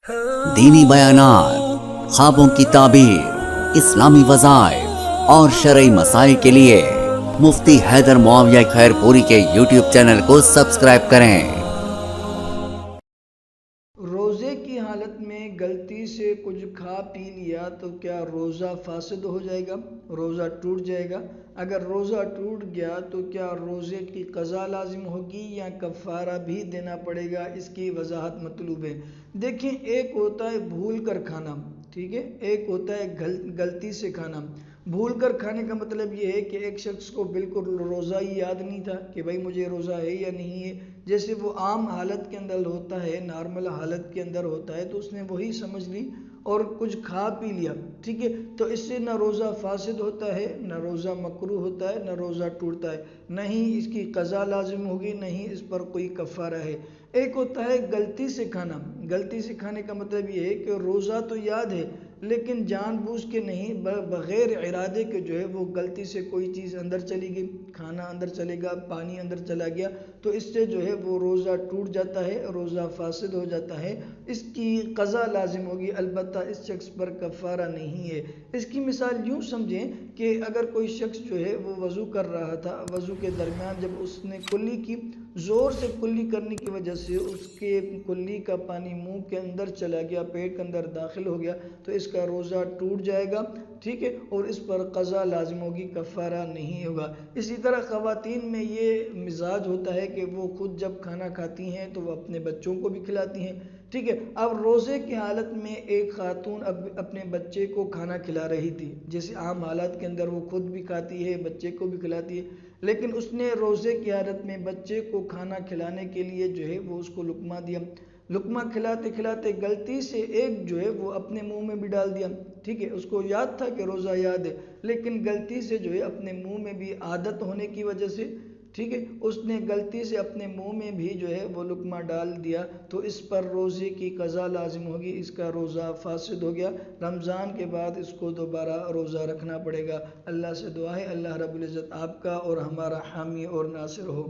दीनी बयानात, ख्वाबों की ताबीर, इस्लामी वज़ाइफ और शरई मसाइल के लिए मुफ्ती हैदर मुआविया खैरपुरी के YouTube चैनल को सब्सक्राइब करें। रोज़े की हालत में गलती से कुछ खा पी लिया तो क्या रोज़ा फासिद हो जाएगा, रोज़ा टूट जाएगा? अगर रोज़ा टूट गया तो क्या रोज़े की क़ज़ा लाजिम होगी या कफ़ारा भी देना पड़ेगा? इसकी वजाहत मतलूब है। देखें, एक होता है भूल कर खाना, ठीक है, एक होता है गलती से खाना। भूल कर खाने का मतलब ये है कि एक शख्स को बिल्कुल रोज़ा ही याद नहीं था कि भाई मुझे रोज़ा है या नहीं है। जैसे वो आम हालत के अंदर होता है, नॉर्मल हालत के अंदर होता है, तो उसने वही समझ ली और कुछ खा पी लिया, ठीक है, तो इससे ना रोज़ा फासिद होता है, ना रोज़ा मकरूह होता है, ना रोज़ा टूटता है, न ही इसकी क़ज़ा लाजिम होगी, न ही इस पर कोई कफ़ारा है। एक होता है गलती से खाना। गलती से खाने का मतलब ये है कि रोज़ा तो याद है लेकिन जानबूझ के नहीं, बग़ैर इरादे के जो है वो गलती से कोई चीज़ अंदर चली गई, खाना अंदर चलेगा, पानी अंदर चला गया, तो इससे जो है वो रोज़ा टूट जाता है, रोज़ा फासिद हो जाता है, इसकी क़ज़ा लाजिम होगी, अलबत्ता इस शख्स पर कफ़ारा नहीं है। इसकी मिसाल यूँ समझें कि अगर कोई शख्स जो है वो वज़ू कर रहा था, वज़ू के दरमियान जब उसने कुल्ली की, ज़ोर से कुल्ली करने की वजह से उसके कुल्ली का पानी मुंह के अंदर चला गया, पेट के अंदर दाखिल हो गया, तो इसका रोज़ा टूट जाएगा, ठीक है, और इस पर क़ज़ा लाजिम होगी, कफ़ारा नहीं होगा। इसी तरह ख़वातीन में ये मिजाज होता है कि वो खुद जब खाना खाती हैं तो वो अपने बच्चों को भी खिलाती हैं, ठीक है। अब रोज़े की हालत में एक खातून अपने बच्चे को खाना खिला रही थी, जैसे आम हालत के अंदर वो खुद भी खाती है, बच्चे को भी खिलाती है, लेकिन उसने रोज़े की हालत में बच्चे को खाना खिलाने के लिए जो है वो उसको लुक़मा दिया। लुक़मा खिलाते खिलाते गलती से एक जो है वो अपने मुंह में भी डाल दिया, ठीक है, उसको याद था कि रोज़ा याद है, लेकिन गलती से जो है अपने मुंह में भी, आदत होने की वजह से, ठीक है, उसने गलती से अपने मुंह में भी जो है वो लुक़मा डाल दिया, तो इस पर रोज़े की क़ज़ा लाजिम होगी, इसका रोज़ा फासिद हो गया। रमज़ान के बाद इसको दोबारा रोज़ा रखना पड़ेगा। अल्लाह से दुआ है अल्लाह रब्बुल इज़्ज़त आपका और हमारा हामी और नासिर हो।